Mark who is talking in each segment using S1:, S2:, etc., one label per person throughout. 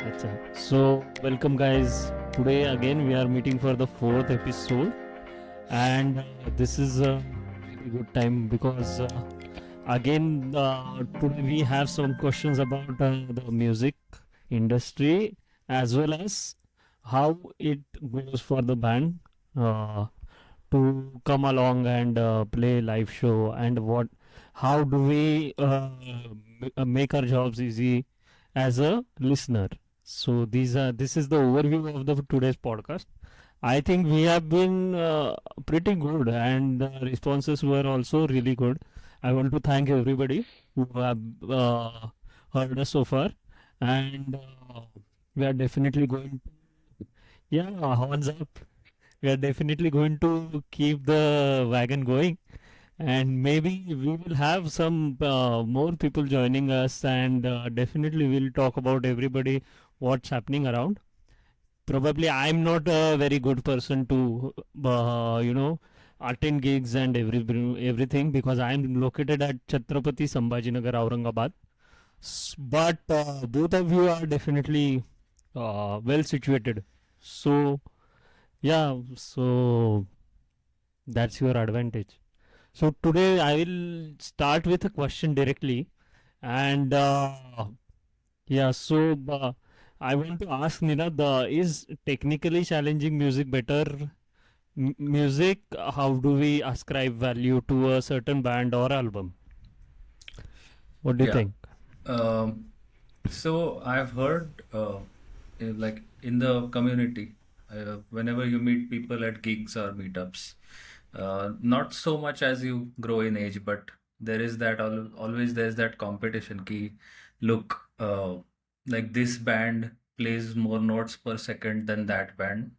S1: Acha. So, welcome guys. Today again we are meeting for the fourth episode, and this is a very good time because again today we have some questions about the music industry as well as how it goes for the band uh, to come along and play live show and how do we make our jobs easy as a listener. So this is the overview of the today's podcast. I think we have been pretty good and the responses were also really good. I want to thank everybody who have heard us so far, and we are definitely going to, yeah, horns up. We are definitely going to keep the wagon going, and maybe we will have some more people joining us, and definitely we'll talk about everybody what's happening around. Probably I'm not a very good person to attend gigs and everything because I'm located at Chhatrapati Sambhajinagar, Aurangabad. But both of you are definitely well situated. So yeah, so that's your advantage. So today I will start with a question directly, and yeah, so I want to ask Ninad, is technically challenging music better music? How do we ascribe value to a certain band or album? What do you
S2: Yeah.
S1: think?
S2: Um, so I've heard, like in the community, whenever you meet people at gigs or meetups, not so much as you grow in age, but there is that always there's that competition. Ki, look, like this band plays more notes per second than that band,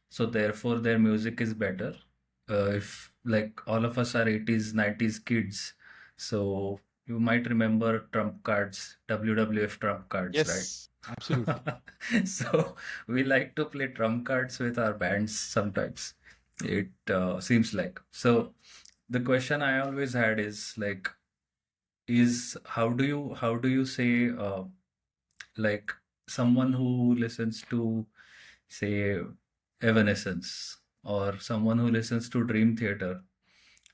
S2: so therefore their music is better. If like all of us are 80s 90s kids, so you might remember trump cards, WWF trump cards, right?
S3: Yes, absolutely.
S2: So we like to play trump cards with our bands sometimes, it seems like. So the question I always had is like, is how do you say, like someone who listens to, say, Evanescence, or someone who listens to Dream Theater.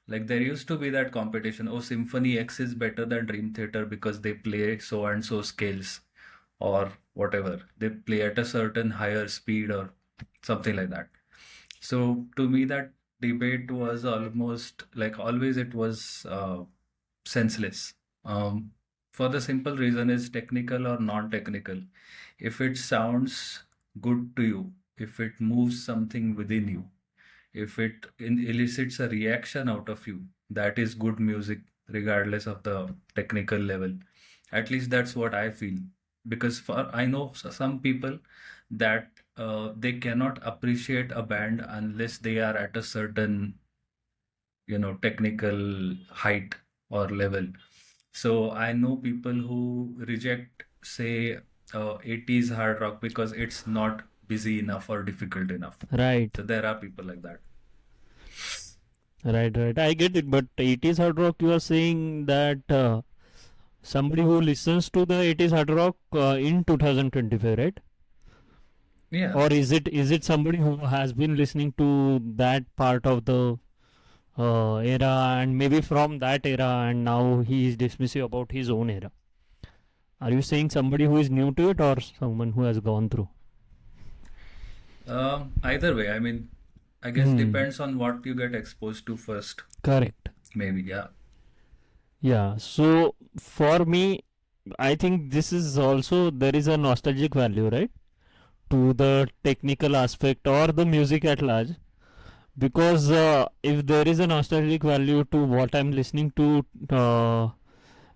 S2: Like there used to be that competition. Oh, Symphony X is better than Dream Theater because they play so and so scales or whatever. They play at a certain higher speed or something like that. So to me, that debate was almost like always it was senseless. Um, for the simple reason is technical or non-technical. If it sounds good to you, if it moves something within you, if it elicits a reaction out of you, that is good music, regardless of the technical level. At least that's what I feel. Because for I know some people that they cannot appreciate a band unless they are at a certain, technical height or level. So I know people who reject, say, 80s hard rock because it's not busy enough or difficult enough.
S1: Right,
S2: So there are people like that.
S1: right. I get it, but 80s hard rock, you are saying that somebody who listens to the 80s hard rock in 2025, right?
S2: Yeah.
S1: Or is it somebody who has been listening to that part of the era and maybe from that era and now he is dismissive about his own era? Are you saying somebody who is new to it or someone who has gone through?
S2: Either way, I mean, I guess
S1: Hmm.
S2: depends on what you get exposed to first.
S1: Correct.
S2: Maybe, yeah.
S1: Yeah. So for me, I think this is also there is a nostalgic value, right, to the technical aspect or the music at large. Because if there is a nostalgic value to what I'm listening to,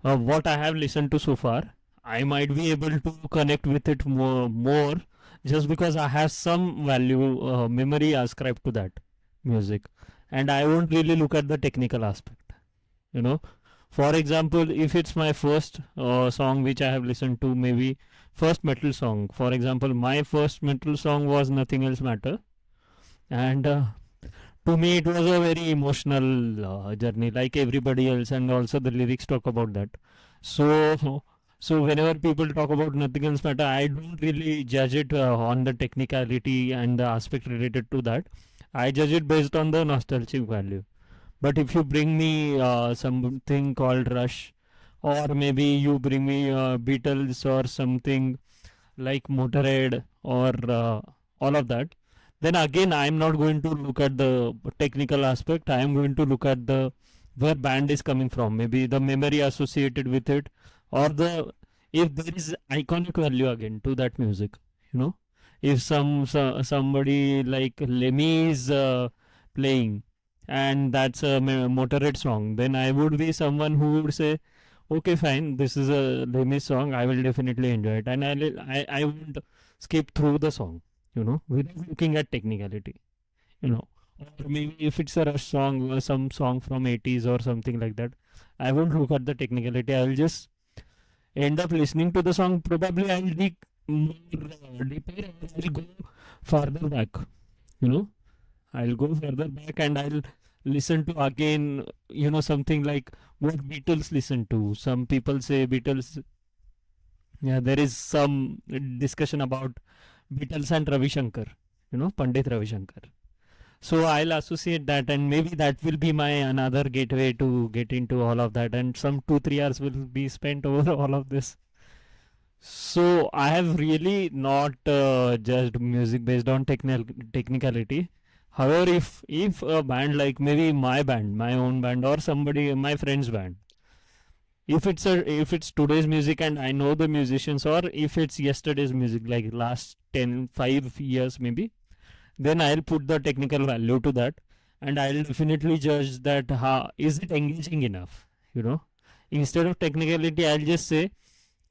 S1: what I have listened to so far, I might be able to connect with it more just because I have some value, memory ascribed to that music, and I won't really look at the technical aspect. You know, for example, if it's my first song which I have listened to, maybe first metal song. For example, my first metal song was Nothing Else Matter, and to me it was a very emotional journey like everybody else, and also the lyrics talk about that. So So whenever people talk about Nothing Else Matter, I don't really judge it on the technicality and the aspect related to that. I judge it based on the nostalgic value. But if you bring me something called Rush, or maybe you bring me Beatles or something like Motorhead or all of that, then again I'm not going to look at the technical aspect. I am going to look at the where band is coming from, maybe the memory associated with it, or the if there is iconic value again to that music. You know, if somebody like Lemmy is playing, and that's a Motorhead song, then I would be someone who would say, okay, fine, this is a Lemmy song. I will definitely enjoy it, and I won't skip through the song. You know, without looking at technicality. You know, or maybe if it's a Rush song, or some song from 80s or something like that, I won't look at the technicality. I will just end up listening to the song. Probably I'll dig more deeper, and I'll go farther back. You know, I'll go further back and I'll listen to again, something like what Beatles listen to. Some people say Beatles, yeah, there is some discussion about Beatles and Ravi Shankar, Pandit Ravi Shankar. So I'll associate that, and maybe that will be my another gateway to get into all of that, and some 2 3 hours will be spent over all of this. So I have really not judged music based on technicality. However, if a band like maybe my band, my own band, or somebody my friend's band, if it's today's music and I know the musicians, or if it's yesterday's music like last 5 years maybe, then I'll put the technical value to that, and I'll definitely judge that how is it engaging enough. You know, instead of technicality, I'll just say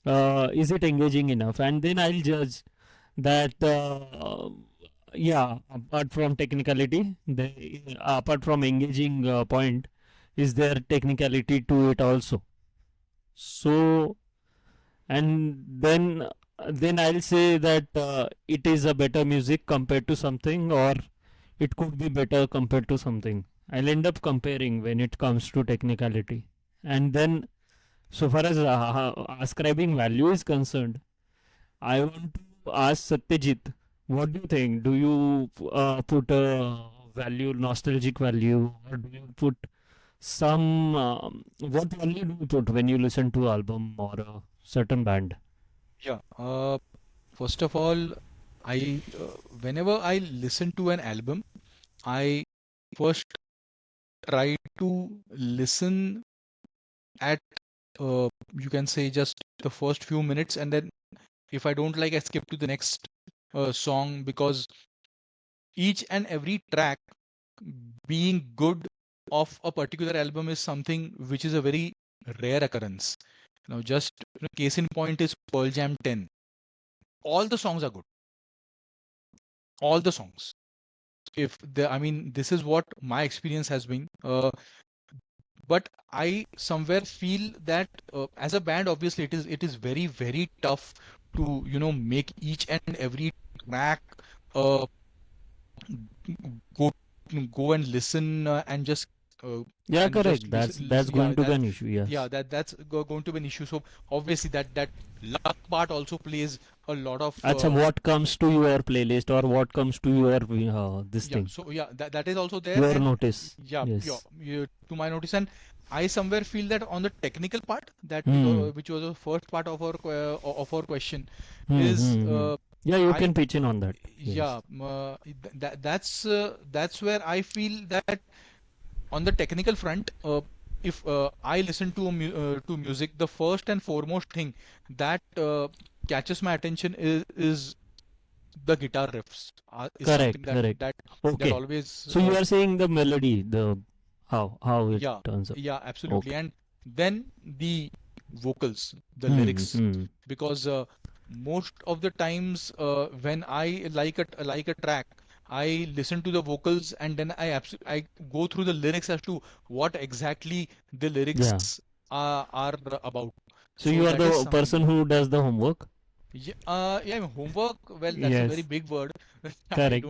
S1: is it engaging enough, and then I'll judge that yeah, apart from technicality, apart from engaging point, is there technicality to it also? So, and then I'll say that it is a better music compared to something, or it could be better compared to something. I'll end up comparing when it comes to technicality. And then, so far as ascribing value is concerned, I want to ask Satyajit, what do you think? Do you put a value, nostalgic value, or do you put some, what value do you put when you listen to album or a certain band?
S3: Yeah. First of all, I whenever I listen to an album, I first try to listen at you can say just the first few minutes, and then if I don't like, I skip to the next song, because each and every track being good of a particular album is something which is a very rare occurrence. Now, just case in point is Pearl Jam 10. All the songs are good. All the songs. This is what my experience has been. But I somewhere feel that as a band, obviously, it is very very tough to make each and every track uh, go go and listen and just
S1: Yeah, correct. That's
S3: yeah,
S1: going to be an issue. Yes.
S3: that's going to be an issue. So obviously that luck part also plays a lot of
S1: Acha, what comes to your playlist, or what comes to your this
S3: yeah.
S1: thing,
S3: So yeah, that is also there,
S1: your
S3: and
S1: notice?
S3: yeah,
S1: Yes.
S3: to my notice. And I somewhere feel that on the technical part, that
S1: Hmm.
S3: which was the first part of our question,
S1: Hmm.
S3: is
S1: Hmm. Hmm. Yeah, you
S3: I
S1: can pitch in on that.
S3: yeah,
S1: Yes.
S3: that's where I feel that on the technical front, if I listen to to music, the first and foremost thing that catches my attention is the guitar riffs. Is something
S1: Correct. Correct.
S3: that
S1: Okay.
S3: always
S1: So you are saying the melody, the how it
S3: yeah,
S1: turns up.
S3: yeah, absolutely.
S1: Okay.
S3: And then the vocals, the
S1: Hmm.
S3: lyrics,
S1: Hmm.
S3: because most of the times when I like a track, I listen to the vocals, and then I go through the lyrics as to what exactly the
S1: Yeah.
S3: lyrics are about.
S1: So
S3: So
S1: you are
S3: that is
S1: the
S3: something.
S1: person who does the homework.
S3: Yeah, yeah, homework. Well, that's a very
S1: Yes.
S3: big word. I
S1: Correct.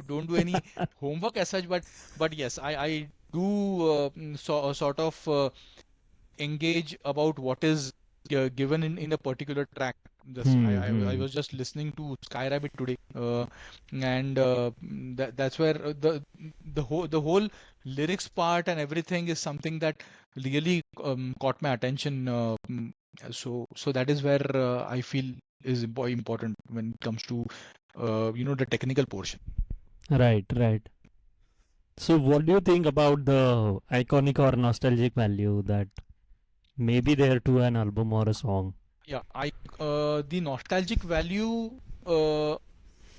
S3: don't do any homework as such, but yes, I do sort of engage about what is given in a particular track. I was just listening to Sky Rabbit today, and that's where the whole lyrics part and everything is something that really caught my attention. So that is where I feel is important when it comes to the technical portion.
S1: Right, right. So, what do you think about the iconic or nostalgic value that may be there to an album or a song?
S3: Yeah, the nostalgic value uh,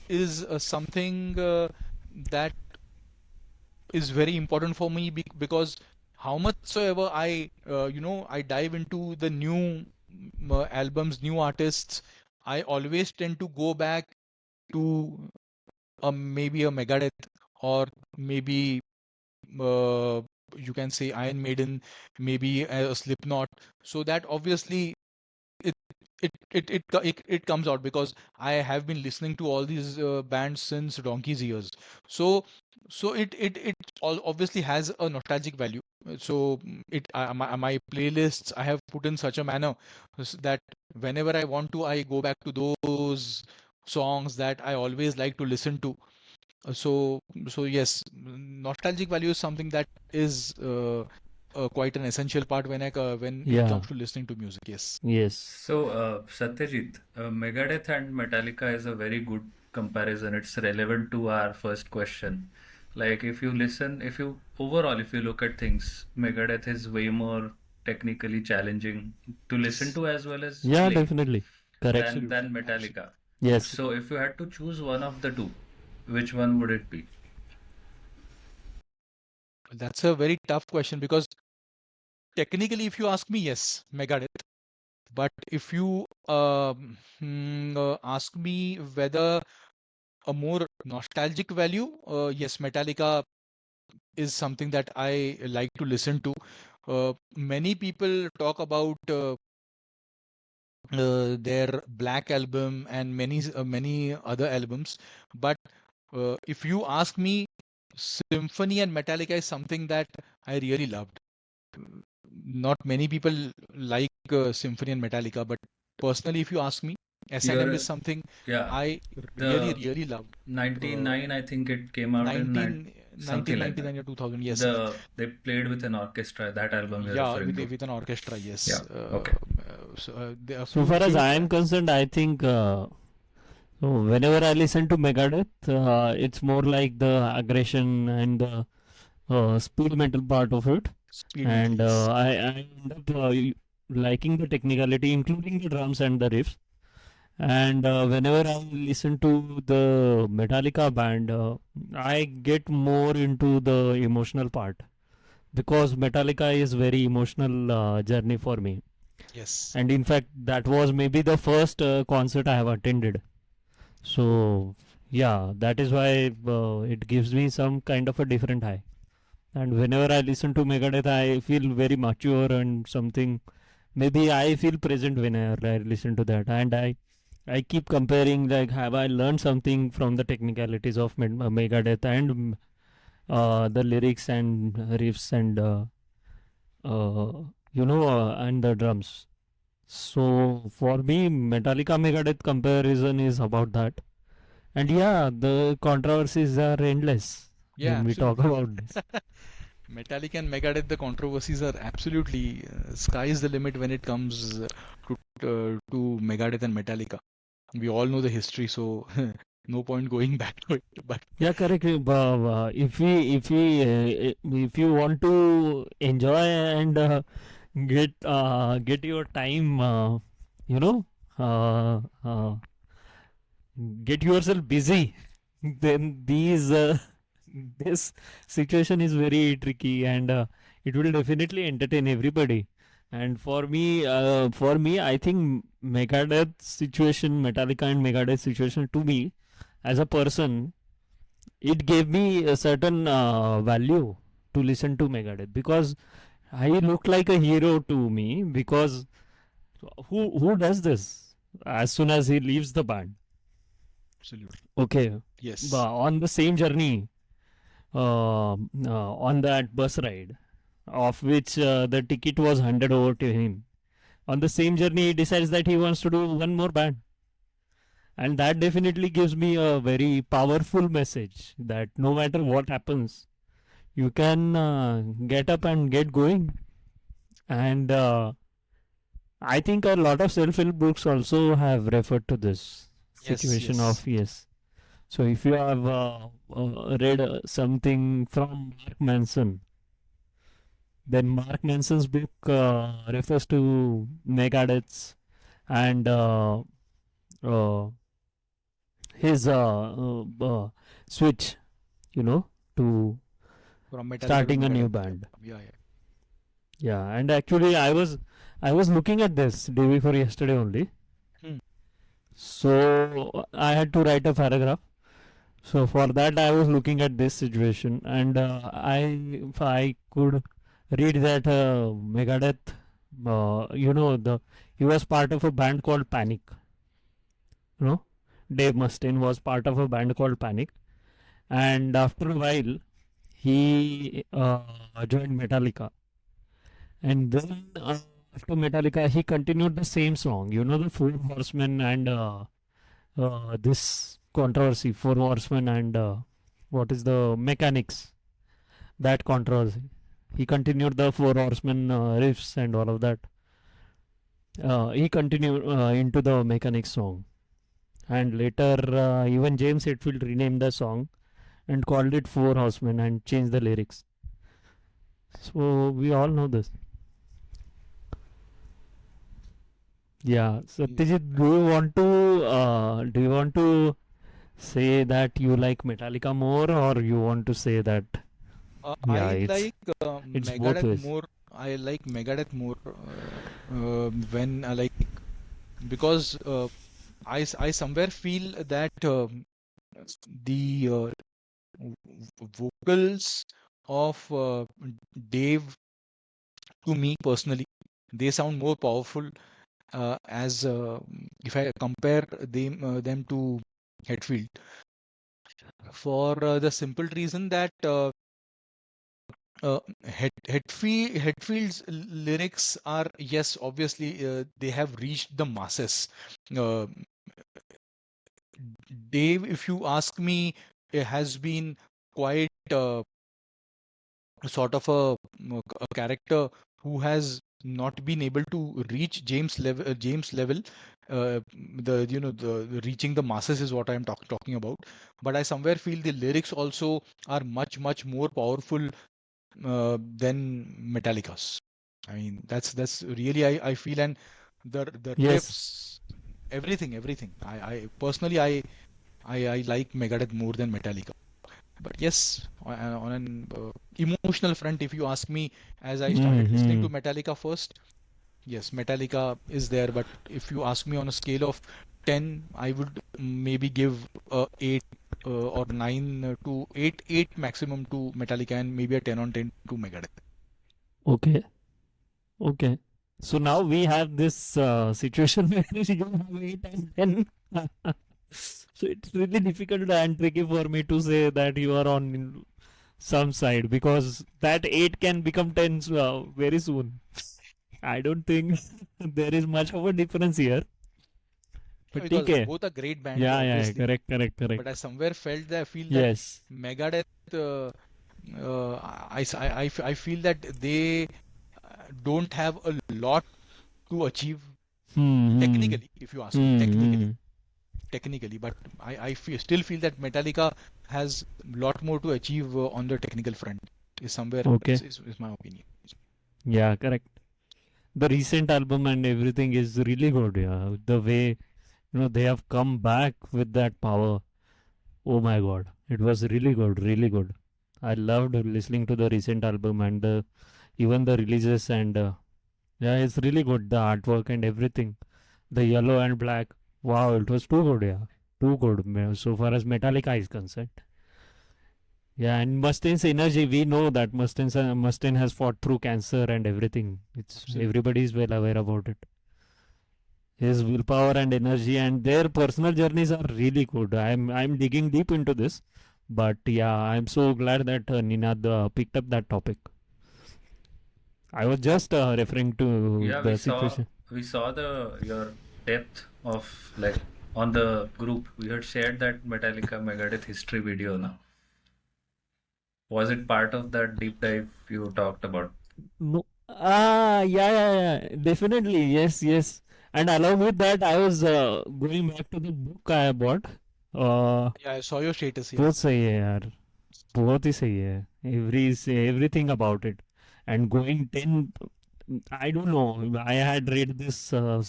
S3: is something that is very important for me because how much so ever I dive into the new albums, new artists, I always tend to go back to maybe a Megadeth, or maybe uh, you can say Iron Maiden, maybe a Slipknot. So that obviously it it comes out because I have been listening to all these bands since donkey's years. So it obviously has a nostalgic value. So my playlists I have put in such a manner that whenever I want to, I go back to those songs that I always like to listen to. So yes, nostalgic value is something that is quite an essential part when it
S1: Yeah,
S3: comes to listening to music. Yes.
S1: yes.
S2: So, Satyajit, Megadeth and Metallica is a very good comparison. It's relevant to our first question. Like, if you look at things, Megadeth is way more technically challenging to listen
S3: Yes.
S2: to as well as
S1: Yeah,
S2: play
S1: definitely. Correct.
S2: than
S3: Absolutely. Absolutely.
S2: Metallica.
S1: Yes.
S2: So, if you had to choose one of the two, which one would it be?
S3: That's a very tough question because technically, if you ask me, yes, Megadeth. But if you ask me whether a more nostalgic value, yes, Metallica is something that I like to listen to. Many people talk about their Black album and many other albums, but if you ask me, Symphony and Metallica is something that I really loved. Not many people like Symphony and Metallica, but personally, if you ask me, S&M is
S2: You're,
S3: something
S2: yeah,
S3: I really,
S2: the
S3: really loved. Uh,
S2: 99, I think it came out in
S3: 19,
S2: something like that.
S3: 1999 or 2000, yes.
S2: They played with an orchestra, that album you're
S3: Yeah,
S2: referring to.
S3: with an orchestra, yes.
S2: Yeah, okay.
S3: There are
S1: So far as
S3: few
S1: I am concerned, I think so whenever I listen to Megadeth, it's more like the aggression and the speed metal part of it,
S3: speed metal,
S1: and
S3: yes.
S1: I end up liking the technicality, including the drums and the riffs. And whenever I listen to the Metallica band, I get more into the emotional part because Metallica is very emotional journey for me.
S3: Yes.
S1: And in fact, that was maybe the first concert I have attended. So yeah, that is why it gives me some kind of a different high. And whenever I listen to Megadeth, I feel very mature and something. Maybe I feel present whenever I listen to that, and I keep comparing, like, have I learned something from the technicalities of Megadeth and the lyrics and riffs and and the drums. So for me, Metallica Megadeth comparison is about that. And yeah, the controversies are endless
S3: Yeah,
S1: when we talk
S3: absolutely.
S1: about this.
S3: Metallica and Megadeth, the controversies are absolutely sky is the limit when it comes to Megadeth and Metallica. We all know the history, so no point going back to it. But
S1: Yeah, correct. If you want to enjoy and get your time, you know, uh, uh, get yourself busy, then this situation is very tricky, and it will definitely entertain everybody. And for me, I think Metallica and Megadeth situation to me as a person, it gave me a certain value to listen to Megadeth because I look like a hero to me because who does this as soon as he leaves the band?
S3: absolutely.
S1: Okay,
S3: Yes.
S1: on the same journey, on that bus ride, of which the ticket was handed over to him. on the same journey he decides that he wants to do one more band, and that definitely gives me a very powerful message that no matter what happens, you can get up and get going. And I think a lot of self-help books also have referred to this
S3: Yes,
S1: situation
S3: yes.
S1: of yes. So if you have read something from Mark Manson, then Mark Manson's book refers to Megadeth's and uh, his switch, you know, to
S3: From Metallica to
S1: starting a new
S3: Megadeth. Yeah,
S1: band.
S3: yeah, yeah.
S1: Yeah, and actually I was looking at this day before yesterday only.
S3: Hmm.
S1: So I had to write a paragraph. So for that I was looking at this situation, and if I could read that Megadeth, he was part of a band called Panic. You know, Dave Mustaine was part of a band called Panic, and after a while he joined Metallica, and then after Metallica he continued the same song. You know, the Four Horsemen and this controversy, Four Horsemen and what is the Mechanics, that controversy. He continued the Four Horsemen riffs and all of that. He continued into the Mechanics song, and later even James Hetfield renamed the song and called it Four Horsemen and changed the lyrics. So we all know this. Yeah,
S3: Ye-
S1: Satyajit, do you want to say that you like Metallica more, or you want to say that yeah,
S3: I
S1: it's
S3: like
S1: it's both
S3: Megadeth
S1: ways.
S3: more. I like Megadeth more when I like because I somewhere feel that the vocals of Dave, to me personally, they sound more powerful as if I compare them to Hetfield, for the simple reason that Hetfield's lyrics are, yes, obviously they have reached the masses. Uh, Dave, if you ask me, has been quite sort of a character who has not been able to reach James level. The reaching the masses is what I am talking about. But I somewhere feel the lyrics also are much more powerful than Metallica's. I mean, that's really I feel, and the
S1: Yes,
S3: riffs, everything. I personally I like Megadeth more than Metallica. But yes, on an emotional front, if you ask me, as I started listening to
S1: hmm,
S3: Metallica first, yes, Metallica is there. But if you ask me on a scale of 10, I would maybe give 8 or 9 to 8 maximum to Metallica, and maybe a 10 on 10 to Megadeth.
S1: okay, okay. So now we have this situation where you have 8 and 10. So it's really difficult and tricky for me to say that you are on some side, because that 8 can become 10 very soon. I don't think there is much of a difference here. But
S3: Because
S1: TK.
S3: both are great bands,
S1: Yeah, yeah,
S3: obviously.
S1: correct, correct,
S3: But I
S1: correct.
S3: somewhere felt that I feel that
S1: Yes.
S3: Megadeth, I feel that they don't have a lot to achieve
S1: Hmm,
S3: technically, if you ask me,
S1: hmm,
S3: technically.
S1: hmm.
S3: Technically, but still feel that Metallica has a lot more to achieve on the technical front. Is somewhere
S1: Okay.
S3: is my opinion.
S1: Yeah, correct. The recent album and everything is really good. Yeah, the way they have come back with that power. Oh my God, it was really good, really good. I loved listening to the recent album and even the releases, and yeah, it's really good. The artwork and everything, the yellow and black. Wow, it was too good. Yeah, too good. So far as Metallica is concerned. Yeah, and Mustaine's energy, we know that Mustaine has fought through cancer and everything. It's
S3: Absolutely.
S1: everybody is well aware about it. His willpower and energy and their personal journeys are really good. I'm digging deep into this, but yeah, I'm so glad that Ninad picked up that topic. I was just referring to
S2: Yeah, we
S1: the
S2: saw
S1: situation.
S2: we saw your depth of like on the group. We had shared that Metallica Megadeth history video now. Was it part of that deep dive you talked about?
S1: No. Yeah, yeah, yeah. Definitely. Yes, yes. And along with that, I was going back to the book I bought. Uh,
S3: Yeah, I saw your status. Yeah.
S1: बहुत सही है यार. बहुत ही सही है. Everything about it. And going 10, I don't know. I had read this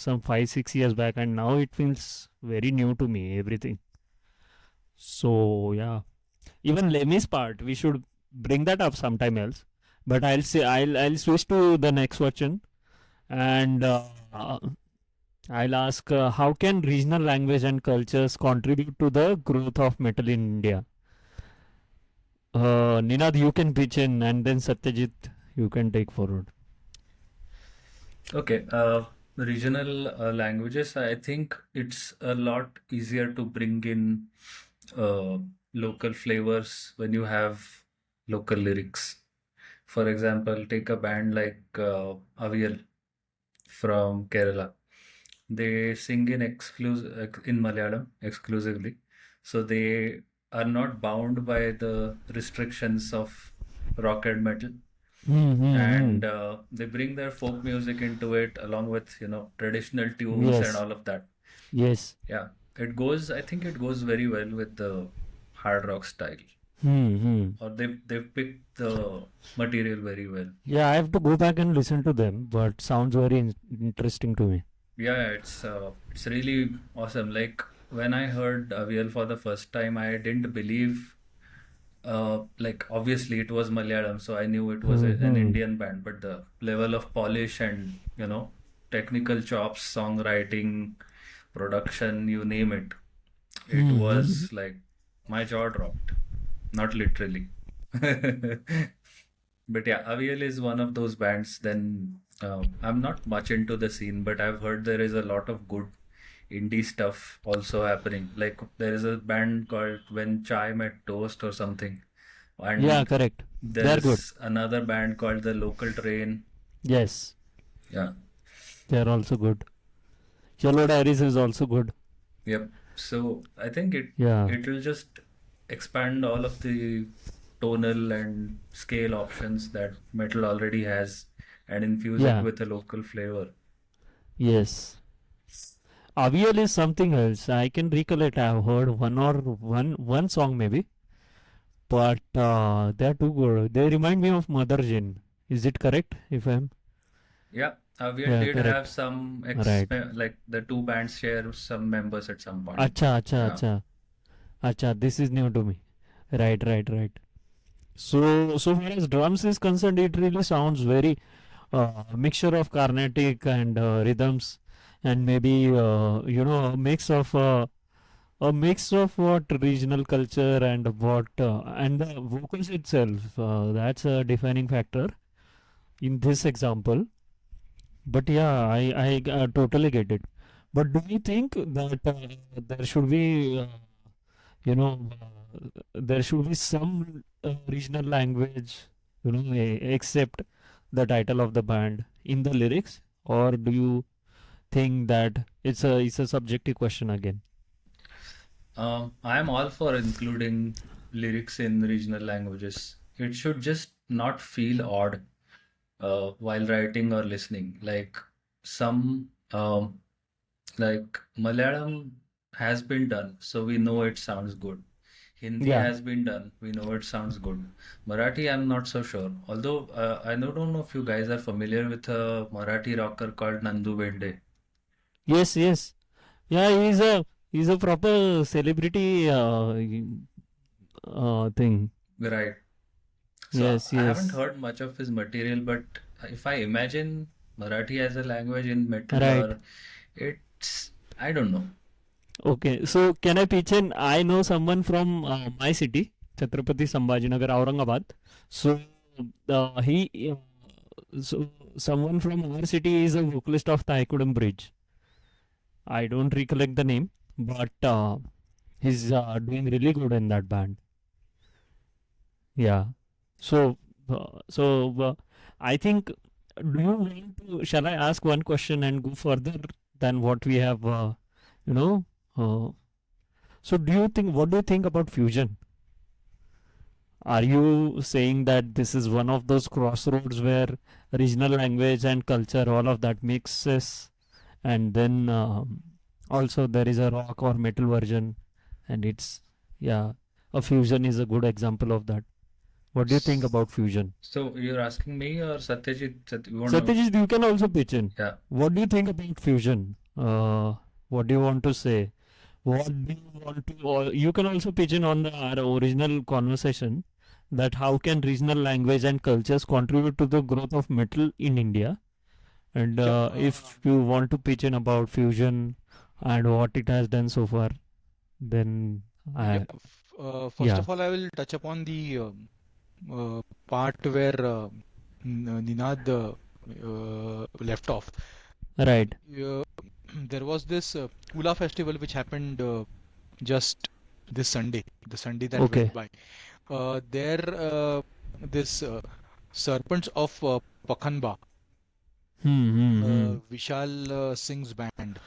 S1: some 5, 6 years back, and now it feels very new to me. Everything. So yeah. Even Lemmy's part, we should bring that up sometime else. But I'll switch to the next question, and I'll ask how can regional language and cultures contribute to the growth of metal in India? Ninad, you can pitch in, and then Satyajit, you can take forward.
S2: Okay, regional languages, I think it's a lot easier to bring in uh, local flavors when you have local lyrics. For example, take a band like Avial from Kerala. They sing in Malayalam exclusively, so they are not bound by the restrictions of rock and metal, and they bring their folk music into it along with traditional tunes and
S1: Yes,
S2: all of that.
S1: yes.
S2: Yeah, I think it goes very well with the hard rock style,
S1: Hmm.
S2: or they've picked the material very well.
S1: Yeah, I have to go back and listen to them, but sounds very interesting to me.
S2: Yeah, it's really awesome. Like when I heard Avial for the first time, I didn't believe. Like obviously it was Malayalam, so I knew it was an
S1: Hmm.
S2: Indian band, but the level of polish and technical chops, songwriting, production, you name it, it
S1: Hmm.
S2: was like my jaw dropped. Not literally. But yeah, Aviel is one of those bands. Then I'm not much into the scene, but I've heard there is a lot of good indie stuff also happening. Like there is a band called When Chai Met Toast or something,
S1: Yeah,
S2: and
S1: correct.
S2: there
S1: They're good.
S2: is another band called The Local Train.
S1: Yes,
S2: Yeah,
S1: they're also good. Yellow Diaries is also good.
S2: yep. So I think
S1: Yeah,
S2: it will just expand all of the tonal and scale options that metal already has and infuse it
S1: yeah,
S2: with a local flavor.
S1: yes. Avial is something else. I can recollect I have heard one song maybe, but they're too good. They remind me of Mother Jane. Is it correct? If I'm
S2: Yeah, Aviel
S1: Yeah,
S2: did have
S1: correct.
S2: some
S1: Right.
S2: like the two bands share some members at some point.
S1: Acha, acha,
S2: Yeah.
S1: acha, acha. This is new to me. Right, right, right. So far as drums is concerned, it really sounds very mixture of carnatic and rhythms, and maybe a mix of what regional culture and what and the vocals itself. That's a defining factor in this example. But yeah, I totally get it. But do you think that there should be there should be some regional language, except the title of the band in the lyrics, or do you think that it's a subjective question again?
S2: I'm all for including lyrics in regional languages. It should just not feel odd while writing or listening. Some, like Malayalam has been done, so we know it sounds good. Hindi
S1: Yeah.
S2: has been done, we know it sounds good. Marathi, I'm not so sure. Although I don't know if you guys are familiar with a Marathi rocker called Nandu Bende.
S1: Yes, yes. Yeah, he's a proper celebrity thing.
S2: Right. So
S1: Yes,
S2: I haven't
S1: yes.
S2: heard much of his material, but if I imagine Marathi as a language in metal,
S1: Right.
S2: or it's, I don't know.
S1: Okay. So can I pitch in? I know someone from my city, Chhatrapati Sambhajinagar, Aurangabad. So he so someone from our city is a vocalist of Thaikudam Bridge. I don't recollect the name, but he's doing really good in that band. Yeah. So I think do you want to, shall I ask one question and go further than what we have, you know? So what do you think about fusion? Are you saying that this is one of those crossroads where regional language and culture, all of that mixes, and then also there is a rock or metal version, and it's, yeah, a fusion is a good example of that. What do you think about fusion?
S2: So you're asking me or Satyajit? You want to?
S1: Satyajit, you can also pitch in.
S2: Yeah.
S1: What do you think about fusion? What do you want to say? What do you want to, or you can also pitch in on our original conversation, that how can regional language and cultures contribute to the growth of metal in India? And
S3: Yeah,
S1: if you want to pitch in about fusion and what it has done so far, then
S3: yeah. First
S1: yeah,
S3: of all, I will touch upon the part where Ninad left off.
S1: right,
S3: Uh, there was this Kula festival which happened just this Sunday, the Sunday that
S1: okay,
S3: went by. There, this Serpents of Pakhanba, Vishal Singh's band.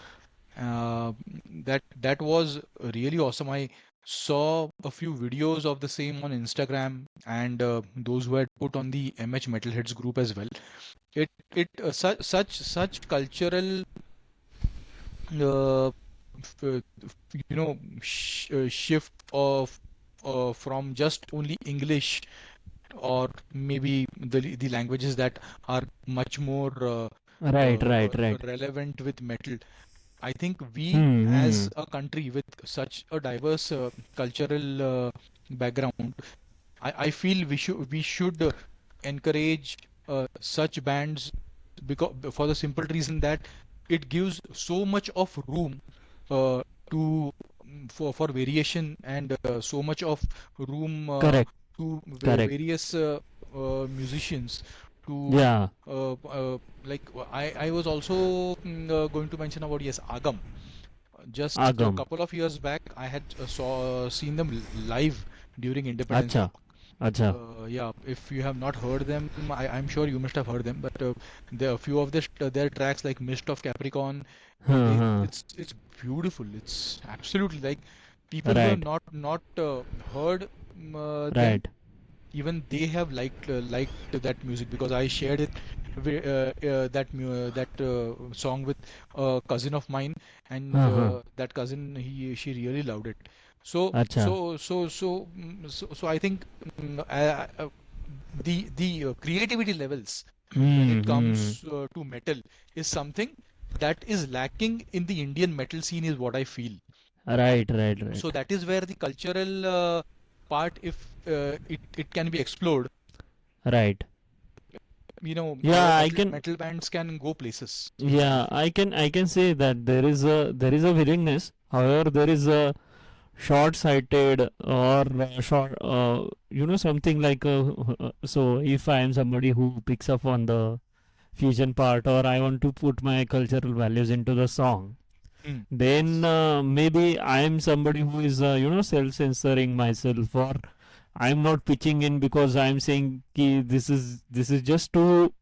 S3: That was really awesome. I saw a few videos of the same on Instagram, and those who had put on the MH Metalheads group as well. Such cultural uh, shift of from just only English, or maybe the languages that are much more
S1: right,
S3: relevant with metal. I think we,
S1: hmm,
S3: as a country with such a diverse cultural background, I feel we should encourage such bands, because for the simple reason that it gives so much of room to for variation, and so much of room
S1: correct,
S3: to
S1: correct,
S3: various musicians to
S1: yeah,
S3: like I was also going to mention about, yes, Agam. Just a
S1: Agam,
S3: couple of years back, I had seen them live during Independence
S1: acha,
S3: Walk.
S1: acha,
S3: Yeah, if you have not heard them, I'm sure you must have heard them. But there are a few of their tracks, like Mist of Capricorn. It's beautiful. It's absolutely like, people who have
S1: right,
S3: not heard them,
S1: right,
S3: even they have liked that music, because I shared it that song with a cousin of mine, and that cousin, he she really loved it. So
S1: acha,
S3: so so so so I think the creativity levels when it comes to metal is something that is lacking in the Indian metal scene, is what I feel.
S1: right,
S3: So that is where the cultural part, if it can be explored,
S1: right.
S3: our
S1: Yeah, I can.
S3: metal bands can go places, is what I
S1: Yeah,
S3: feel.
S1: I can say that there is a willingness. However, there is a short-sighted or short, something like so. If I am somebody who picks up on the fusion part, or I want to put my cultural values into the song,
S3: Mm.
S1: then
S3: Yes.
S1: maybe I am somebody who is self-censoring myself, or I'm not pitching in because I'm saying ki this is just too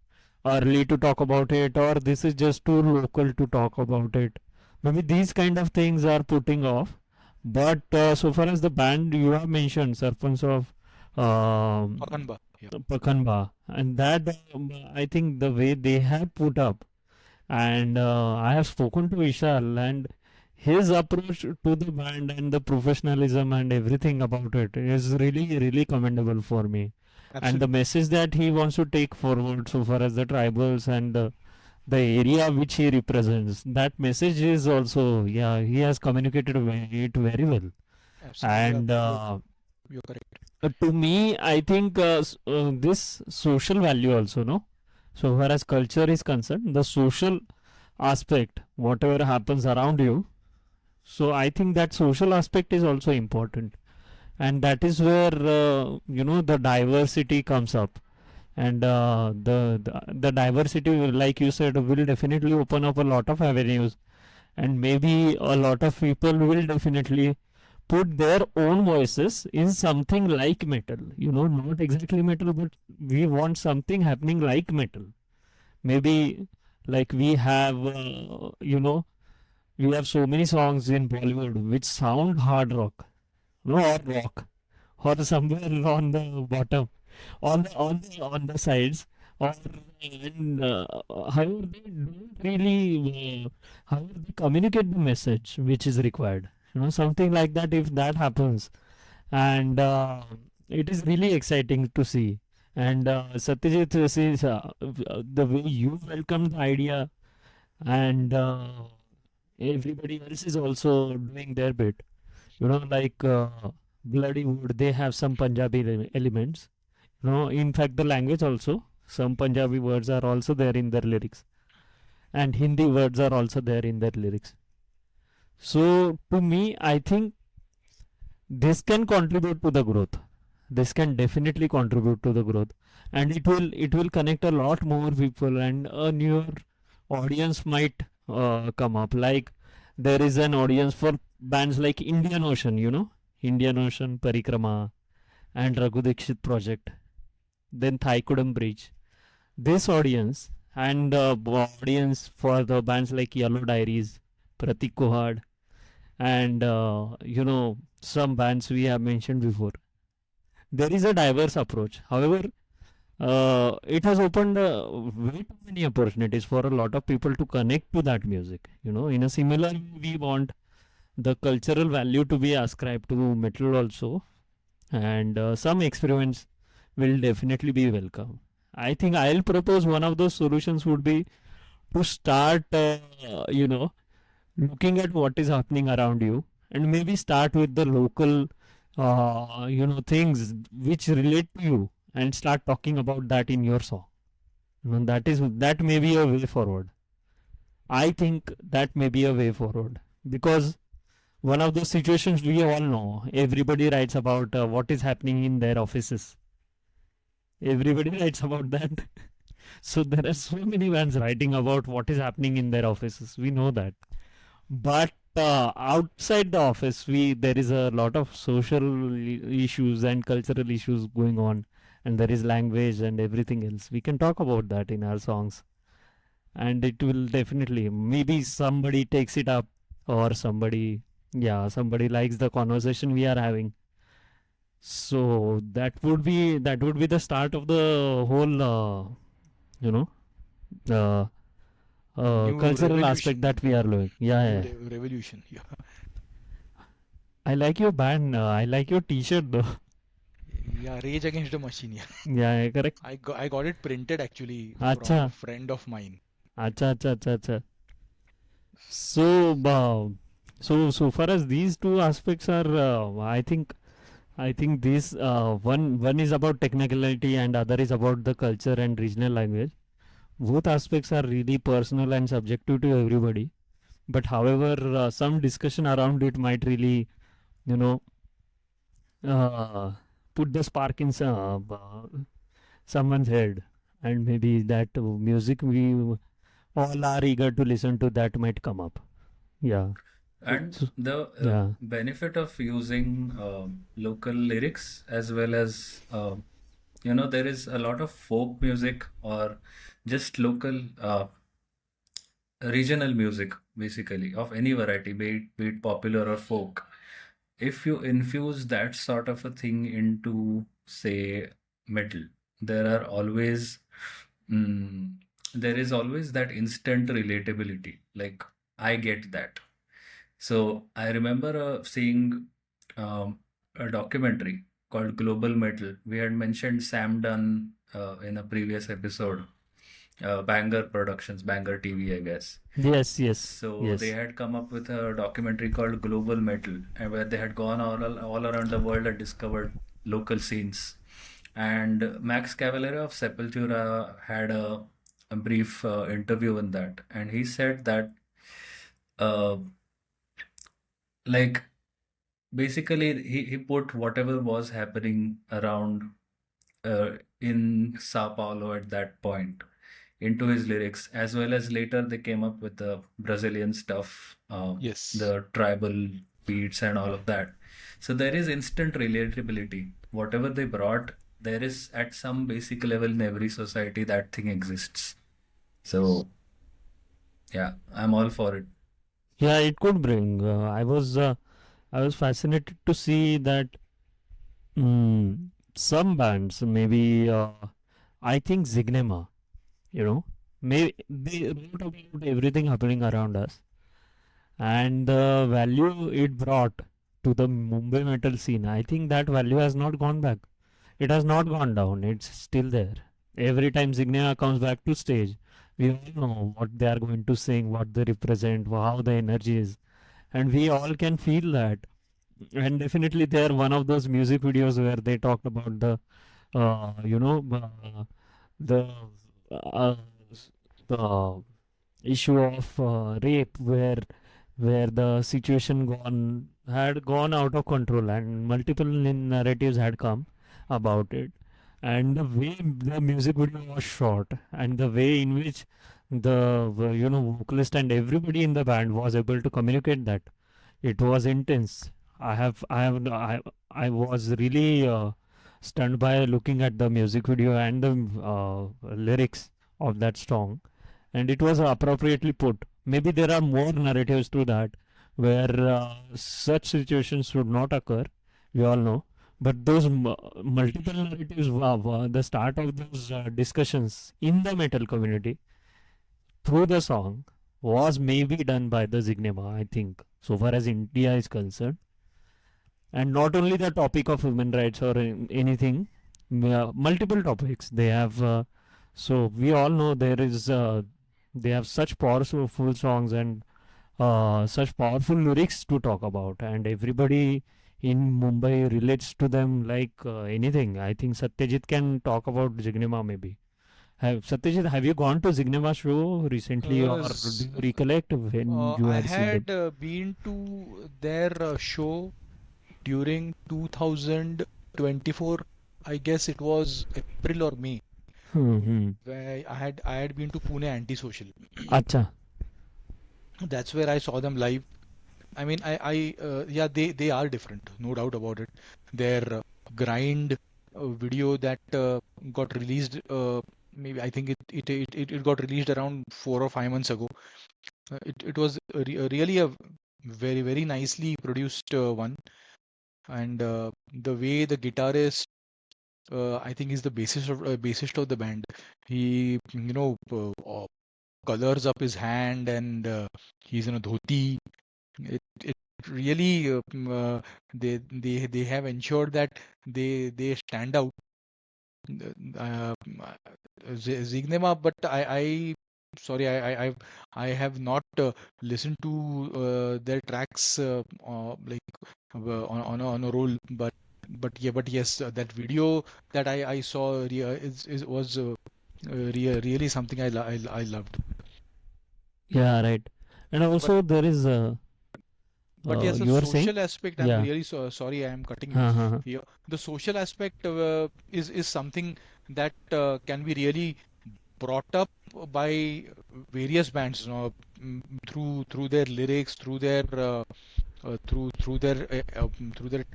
S1: early to talk about it, or this is just too local to talk about it. Maybe these kind of things are putting off. But so far as the band you have mentioned, Sarpans of um,
S3: Pakanba. Yeah.
S1: Pakanba, and that I think the way they have put up, and I have spoken to Vishal, and his approach to the band and the professionalism and everything about it is really commendable for me. And the
S3: Absolutely.
S1: message that he wants to take forward so far as the tribals and the area which he represents, that message is also, yeah, he has communicated it very well.
S3: Absolutely. Yeah.
S1: And
S3: You're correct.
S1: to me, I think this social value also, no? So far as culture is concerned, the social aspect, whatever happens around you, so I think that social aspect is also important, and that is where the diversity comes up, and the diversity, like you said, will definitely open up a lot of avenues, and maybe a lot of people will definitely put their own voices in something like metal. Not exactly metal, but we want something happening like metal. Maybe like we have, we have so many songs in Bollywood which sound hard rock, no, or rock, or somewhere on the bottom, on the sides, or and however they don't really, however they communicate the message which is required. Something like that. If that happens, and it is really exciting to see. And Satyajit, says the way you welcome the idea, and everybody else is also doing their bit. Like Bloody Wood, they have some Punjabi elements. In fact, the language also, some Punjabi words are also there in their lyrics, and Hindi words are also there in their lyrics. So, to me, I think this can contribute to the growth. This can definitely contribute to the growth, and it will connect a lot more people, and a newer audience might come up. Like there is an audience for bands like Indian Ocean, Indian Ocean, Parikrama, and Raghu Dixit Project, then Thaikudam Bridge. This audience and audience for the bands like Yellow Diaries, Pratik Kohad, and some bands we have mentioned before. There is a diverse approach. However, it has opened way too many opportunities for a lot of people to connect to that music. In a similar way, we want the cultural value to be ascribed to metal also, and some experiments will definitely be welcome. I think I'll propose one of those solutions would be to start, looking at what is happening around you, and maybe start with the local, things which relate to you, and start talking about that in your song. That may be a way forward. I think that may be a way forward, because one of those situations we all know, everybody writes about what is happening in their offices. Everybody writes about that. So there are so many bands writing about what is happening in their offices. We know that. But outside the office, there is a lot of social issues and cultural issues going on, and there is language and everything else. We can talk about that in our songs, and it will definitely, maybe somebody takes it up, or somebody likes the conversation we are having. So that would be the start of the whole, you know, uh,
S3: New
S1: cultural aspect
S3: revolution.
S1: that we are doing. Yeah,
S3: New
S1: yeah.
S3: revolution. Yeah.
S1: I like your band. I like your T-shirt though.
S3: Yeah, Rage Against the Machine. Yeah.
S1: Yeah, yeah, correct.
S3: I got it printed actually from a
S1: Acha,
S3: friend of mine.
S1: acha, acha, acha, acha. So, so far as these two aspects are, I think this one is about technicality and other is about the culture and regional language. Both aspects are really personal and subjective to everybody. But however, some discussion around it might really, you know, uh, put the spark in someone's head, and maybe that music we all are eager to listen to, that might come up. Yeah.
S2: And
S1: So,
S2: the
S1: yeah.
S2: benefit of using local lyrics, as well as there is a lot of folk music or just local regional music, basically, of any variety, be it popular or folk. If you infuse that sort of a thing into, say, metal, there are always mm, there is always that instant relatability. Like, I get that. So I remember seeing a documentary called Global Metal. We had mentioned Sam Dunn in a previous episode. Banger Productions, Banger TV, I guess.
S1: Yes, yes,
S2: So they
S1: yes.
S2: had come up with a documentary called Global Metal, and where they had gone all around the world and discovered local scenes. And Max Cavalera of Sepultura had a brief interview in that, and he said that, uh, like, basically, he put whatever was happening around in Sao Paulo at that point into his lyrics, as well as later they came up with the Brazilian stuff,
S3: Yes.
S2: the tribal beats, and all of that. So there is instant relatability. Whatever they brought, there is at some basic level in every society that thing exists. So yeah, I'm all for it.
S1: Yeah, it could bring. I was fascinated to see that some bands, maybe I think Zignema, you know, maybe they wrote about everything happening around us and the value it brought to the Mumbai metal scene. I think that value has not gone back. It has not gone down. It's still there. Every time Zignema comes back to stage, we all know what they are going to sing, what they represent, how the energy is, and we all can feel that. And definitely, they are one of those music videos where they talked about the, you know, the uh, the issue of rape, where the situation gone had gone out of control and multiple narratives had come about it, and the way the music video was shot and the way in which the vocalist and everybody in the band was able to communicate that, it was intense. I was really stunned by looking at the music video and the lyrics of that song, and it was appropriately put. Maybe there are more narratives to that where such situations should not occur. We all know, but those multiple narratives, the start of those discussions in the metal community through the song was maybe done by the Zignema, I think, so far as India is concerned, and not only the topic of human rights or anything, multiple topics they have. So we all know they have such powerful songs and such powerful lyrics to talk about, and everybody in Mumbai relates to them like anything. I think Satyajit can talk about Zignema maybe. Satyajit, have you gone to Zignema show recently, or do you recollect when you
S3: I
S1: had seen them?
S3: had been to their show during 2024. I guess it was April or May.
S1: Hmm.
S3: Where I had been to Pune Antisocial.
S1: Acha.
S3: That's where I saw them live. I mean, yeah, they are different, no doubt about it. Their grind video that got released, maybe I think it got released around 4 or 5 months ago. It was really a very nicely produced one, and the way the guitarist, I think, is the bassist of the band. He, colors up his hand, and he's in a dhoti. It really they have ensured that they stand out. Uh, Zignema, but I sorry, I have not listened to their tracks like on a roll, but yes, that video that I saw is was really something I loved.
S1: Yeah, right. And
S3: But
S1: also there is
S3: but yes, the
S1: you were saying?
S3: social aspect, I'm
S1: Yeah.
S3: really sorry I am cutting you
S1: Uh-huh.
S3: here. The social aspect is something that can be really brought up by various bands, through their lyrics, through their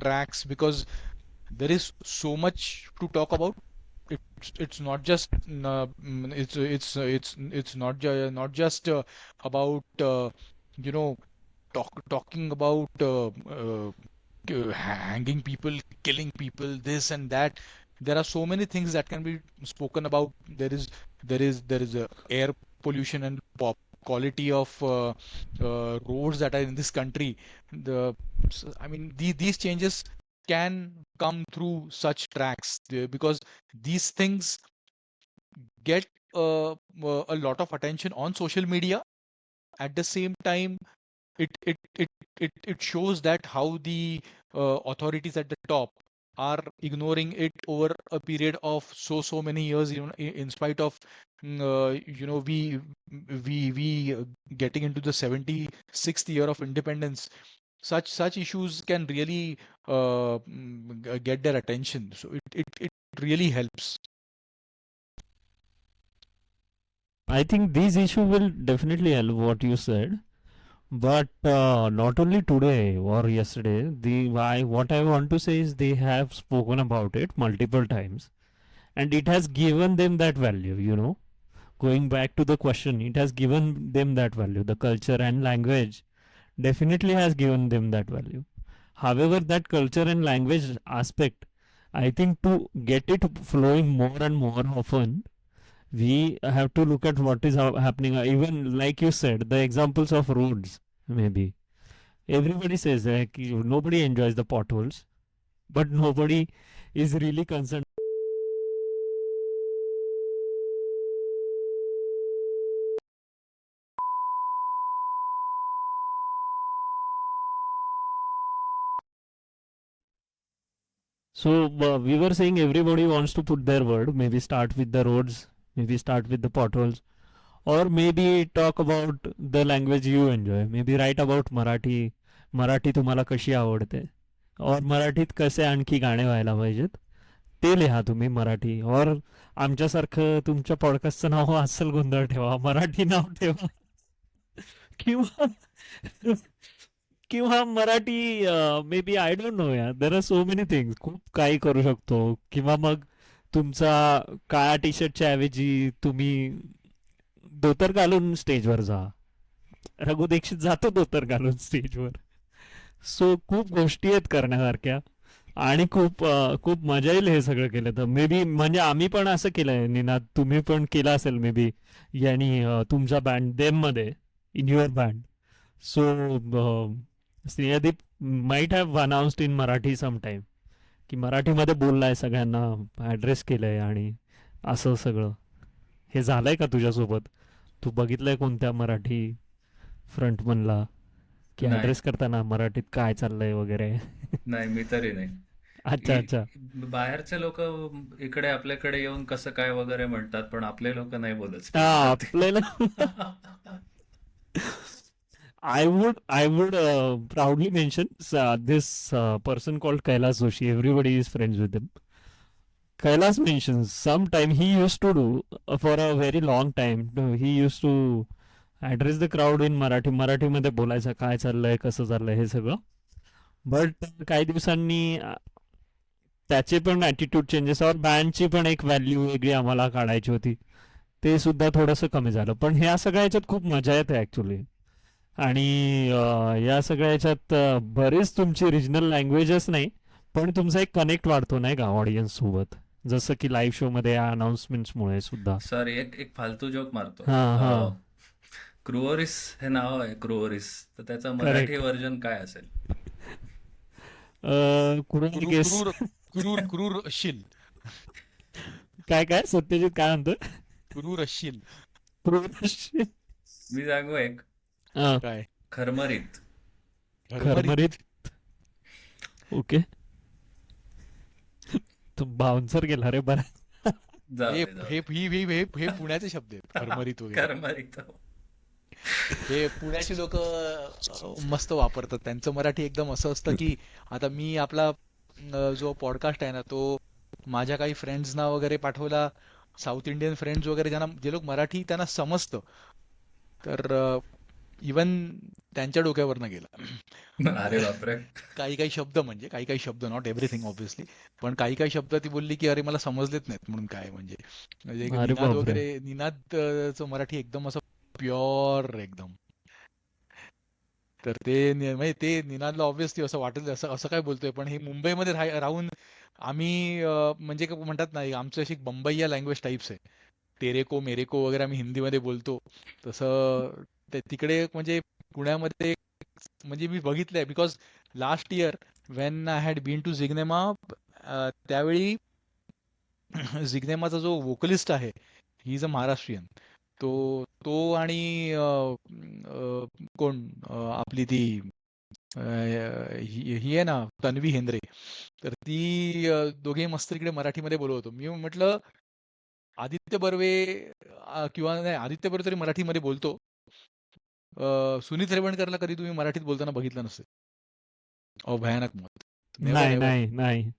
S3: tracks, because there is so much to talk about. It's not just it's not just about you know talking about hanging people, killing people, this and that. There are so many things that can be spoken about. There is air pollution and pop quality of roads that are in this country. I mean, these changes can come through such tracks, because these things get a lot of attention on social media. At the same time, it it it it shows that how the authorities at the top are ignoring it over a period of so many years, in spite of we getting into the 76th year of independence. Such issues can really get their attention, so it really helps.
S1: I think these issue will definitely help what you said. But not only today or yesterday, what I want to say is they have spoken about it multiple times, and it has given them that value. going back to the question, it has given them that value. The culture and language definitely has given them that value. However, that culture and language aspect, I think to get it flowing more and more often, we have to look at what is happening. Even like you said, the examples of roads, maybe. Everybody says like nobody enjoys the potholes, but nobody is really concerned. So we were saying everybody wants to put their word, maybe start with the roads, maybe start with the potholes, or maybe talk about the language you enjoy. Maybe write about Marathi. Marathi तुम्हाला कशी आवडते, और मराठीत कसे आणखी गाणे व्हायला पाहिजेत ते लिहा तुम्ही मराठी. और आमच्यासारखं तुमच्या पॉडकास्टचं नाव अस्सल गोंधळ ठेवा, मराठी नाव ठेवा. किंवा किंवा Marathi, maybe I don't know यार, there are so many things. खूप काही करू शकतो. किंवा मग तुमचा काळ्या टी शर्टच्या ऐवजी तुम्ही धोतर घालून स्टेजवर जा. रघु दीक्षित जातो धोतर घालून स्टेजवर. सो खूप गोष्टी आहेत करण्यासारख्या, आणि खूप मजा येईल हे सगळं केलं तर. मे बी म्हणजे आम्ही पण असं केलंय निनाद, तुम्ही पण केलं असेल मे बी, यांनी तुमच्या बँड देम मध्ये, in your band. So Snehdeep might have announced in Marathi sometime, की मराठीमध्ये बोललाय, सगळ्यांना ॲड्रेस केलंय, आणि असं सगळं हे झालंय का तुझ्यासोबत? तू बघितलंय कोणत्या मराठी फ्रंटमनला की
S2: नाही
S1: ॲड्रेस करताना मराठीत काय चाललंय वगैरे?
S2: नाही, मी तरी नाही.
S1: अच्छा अच्छा.
S2: बाहेरचे लोक इकडे आपल्याकडे येऊन कसं काय वगैरे म्हणतात, पण आपले लोक नाही बोलत
S1: हा,
S2: स्पेलिंग
S1: आपल्याला I would proudly mention this person called Kailas Joshi. Everybody is friends with him. Kailas mentions sometime he used to do for a very long time. He used to address the crowd in Marathi. मराठीमध्ये बोलायचं, काय चाललंय, कसं चाललंय हे सगळं. But काही दिवसांनी त्याचे पण ॲटिट्यूड चेंजेस, और बँडची पण एक व्हॅल्यू वेगळी आम्हाला काढायची होती, ते सुद्धा थोडंसं कमी झालं. पण ह्या सगळ्या ह्याच्यात खूप मजा येते ॲक्च्युली. आणि या सगळ्या ह्याच्यात बरेच तुमची रिजनल लँग्वेजच नाही, पण तुमचा एक कनेक्ट वाढतो नाही का ऑडियन्स सोबत, जसं की लाईव्ह शो मध्ये या अनाउन्समेंट्समुळे सुद्धा.
S2: सर, एक एक फालतू जोक मारतो.
S1: हां हां,
S2: क्रुओरिस हे नाव आहे, क्रुओरिस, तर त्याचा मराठी
S1: करेक्ट.
S2: व्हर्जन काय असेल?
S1: कुणाल
S3: क्रूर
S1: गेस?
S3: क्रूर क्रूर क्रूर असशील.
S1: काय काय सत्यजित काय म्हणतो?
S3: क्रूर असशील.
S2: मी सांगू एक,
S3: काय
S2: खरमरीत.
S1: खरमरीत. ओके. तो बाउन्सर गेला रे बरा.
S2: जाऊ
S3: हे
S2: दे, जाऊ
S3: हे
S2: दे.
S3: हे हे हे हे पुण्याचे शब्द आहेत, खरमरीत वगैरे.
S2: खरमरीत.
S3: हे पुण्याची लोक मस्त वापरतात. त्यांचं मराठी एकदम असं असतं की, आता मी आपला जो पॉडकास्ट आहे ना, तो माझ्या काही फ्रेंड्सना वगैरे पाठवला, साऊथ इंडियन फ्रेंड्स वगैरे, ज्यांना जे लोक मराठी त्यांना समजतं, तर इवन त्यांच्या डोक्यावरनं गेला.
S2: अरे बापरे.
S3: काही शब्द, म्हणजे काही शब्द, नॉट एव्हरीथिंग ऑब्व्हियसली, पण काही शब्द ती बोलली की अरे मला समजलेच नाहीत म्हणून. काय म्हणजे
S1: अरे
S3: निनाद
S1: बापरे.
S3: वगैरे, निनादचं मराठी एकदम असं प्युअर एकदम. तर ते म्हणजे ते निनादला ऑब्व्हियसली असं वाटेल असं असं काय बोलतोय, पण हे मुंबईमध्ये राहून आम्ही म्हणजे काय म्हणतात ना, आमचं अशी बंबईया लँग्वेज टाईप्स आहे. तेरेको मेरेको वगैरे आम्ही हिंदीमध्ये बोलतो, तसं तिकडे म्हणजे पुण्यामध्ये म्हणजे मी बघितलंय. Because last year when I had been to जिग्नेमा, त्यावेळी जिग्नेमाचा जो वोकलिस्ट आहे, ही इज अ महाराष्ट्रीयन. तो तो आणि कोण आपली ती ही आहे ना, तन्वी हेंद्रे, तर ती दोघे मस्त इकडे मराठीमध्ये बोलत होतो. मी म्हटलं आदित्य बर्वे किंवा नाही, आदित्य बर्वे तरी मराठीमध्ये बोलतो, सुनीत रेवणकरला कधी तुम्ही मराठीत बोलताना बघितलं नसेल. भयानक मत. नेव्हर
S1: नाही
S3: एव्हर.
S1: नाही नाही.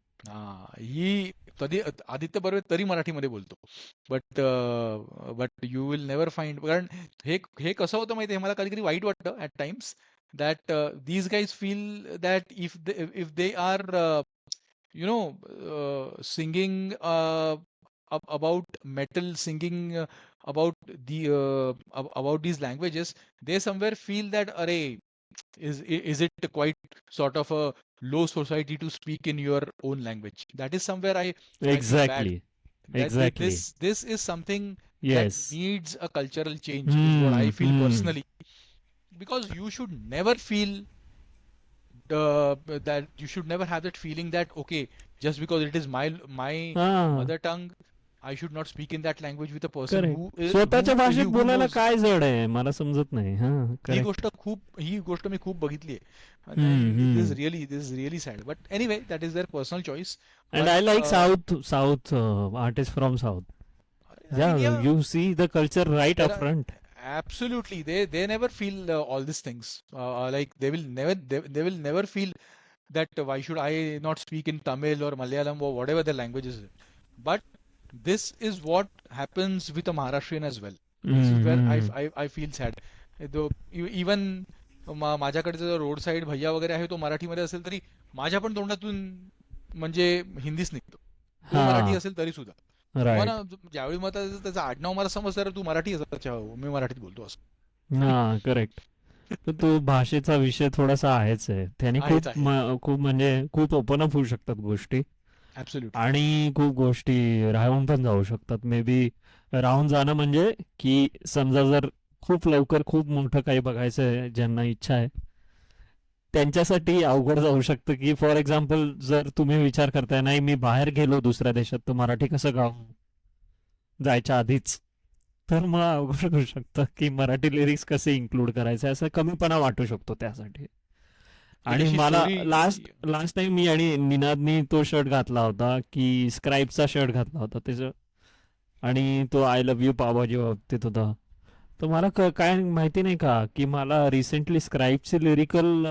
S3: ही कधी आदित्य बर्वे तरी मराठीमध्ये बोलतो, but but you will never find. कारण हे कसं होतं माहिती आहे, मला कधी कधी वाईट वाटतं at times, that these guys feel that if they are singing about metal, singing about about these languages, they somewhere feel that, array, is it quite sort of a low society to speak in your own language? That is somewhere I feel bad.
S1: Exactly. Exactly.
S3: This is something that
S1: Yes.
S3: needs a cultural change, is what I feel
S1: Hmm.
S3: personally, because you should never feel that you should never have that feeling that, okay, just because it is my
S1: हा.
S3: mother tongue, I should not speak in that language with a person
S1: correct. स्वतःच्या भाषेत
S3: who
S1: बोलायला
S3: knows.
S1: काय जड आहे मला समजत नाही. हा, करेक्ट.
S3: ही गोष्ट मी खूप बघितली
S1: हम्म.
S3: आहे.
S1: Hmm.
S3: This is really sad, but anyway, that is their personal choice.
S1: And I like South artists from South.
S3: I mean,
S1: Yeah,
S3: yeah,
S1: you see the culture right
S3: there
S1: up
S3: are
S1: front.
S3: absolutely, they never feel all these things. Like they will never feel that why should I not speak in Tamil or Malayalam or whatever the language is. But this is what happens with a Maharashtrian as well. This is where
S1: hmm.
S3: I feel sad. Even माझ्याकडे जर road side भैया वगैरे आहे, तो मराठीमध्ये असेल तरी माझ्या पण तोंडातून म्हणजे हिंदीच निघतो. तो मराठी
S1: हा,
S3: असेल तरी सुद्धा.
S1: राईट.
S3: मला ज्यावेळी मला त्याचं आडनाव मला समजतं, तर तू मराठी आहेस, अच्छा हो, मी मराठीत बोलतो असं.
S1: हा, करेक्ट. तर तो भाषेचा विषय थोडासा आहेच आहे. त्याने
S3: आहेच आहे.
S1: खूप म्हणजे खूप ओपन अप होऊ शकतात गोष्टी,
S3: ऍब्सोल्युटली.
S1: आणि खूप गोष्टी राहून पण जाऊ शकतात. मे बी राहून जाणं म्हणजे की समजा जर खूप लवकर खूप मोठं काही बघायचं आहे ज्यांना इच्छा आहे, त्यांच्यासाठी अवघड जाऊ शकतं. की फॉर एक्झाम्पल जर तुम्ही विचार करताय नाही मी बाहेर गेलो दुसऱ्या देशात तर मराठी कसं गाऊ जायच्या आधीच, तर मग अवघड होऊ शकतं की मराठी लिरिक्स कसे इन्क्लूड करायचे, असं कमीपणा वाटू शकतो त्यासाठी.
S3: एक
S1: आणि
S3: अशी
S1: मला
S3: स्टोरी.
S1: लास्ट टाइम मी आणि निनादनी तो शर्ट घातला होता की स्क्राईबचा शर्ट घातला होता त्याचं, आणि तो आय लव्ह यू पावभाजी बाबतीत होता. तर मला काय माहिती नाही का की मला रिसेंटली स्क्राईबचे लिरिकल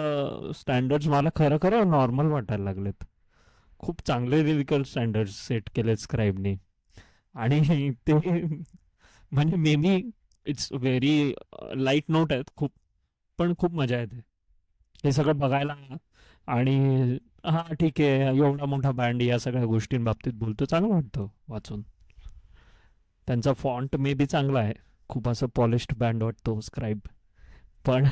S1: स्टँडर्ड्स मला खरं खरं नॉर्मल वाटायला लागलेत. खूप चांगले लिरिकल स्टँडर्ड सेट केलेत स्क्राईबने. आणि ते म्हणजे may be it's very light note आहेत खूप, पण खूप मजा येते हे सगळं बघायला. आणि हा ठीक आहे एवढा मोठा बँड या सगळ्या गोष्टींबाबतीत बोलतो, चांगलं वाटतं वाचून. त्यांचा फॉन्ट मे बी चांगला आहे, खूप असं पॉलिश्ड बँड वाटतो स्क्राईब, पण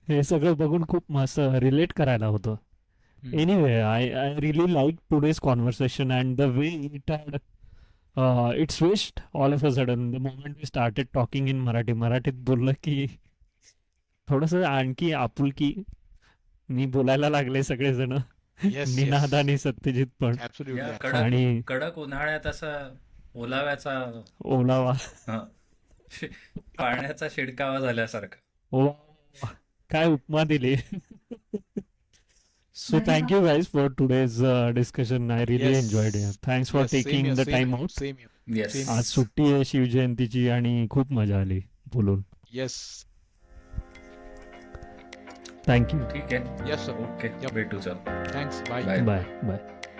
S1: हे सगळं बघून खूप मस्त रिलेट करायला होतं. Anyway, I really like today's conversation and the way it had it switched all of a sudden the moment we started talking in मराठीत बोललं की थोडंसं आणखी आपुलकी मी बोलायला लागले सगळेजण.
S3: येस,
S1: निनाद
S3: येस,
S1: आणि सत्यजित पण.
S3: ऍब्सोल्युटली.
S2: या
S1: आणि
S2: कडक उन्हाळ्यात असा ओलाव्याचा
S1: ओलावा.
S2: हा, पाण्याचा शिडकावा झाल्यासारखा.
S1: ओ, काय उपमा दिली. So thank you guys for today's discussion. I really enjoyed it. Thanks for taking the time out.
S3: Same here.
S2: Yes.
S3: Same.
S1: आज सुट्टी आहे शिवजयंतीची आणि खूप मजा आली बोलून.
S3: येस.
S1: थँक्यू.
S2: ठीक आहे.
S3: Yes sir.
S2: Okay,
S3: Yep.
S2: भेटू चल.
S3: Thanks. Bye.
S2: Bye.
S1: Bye bye.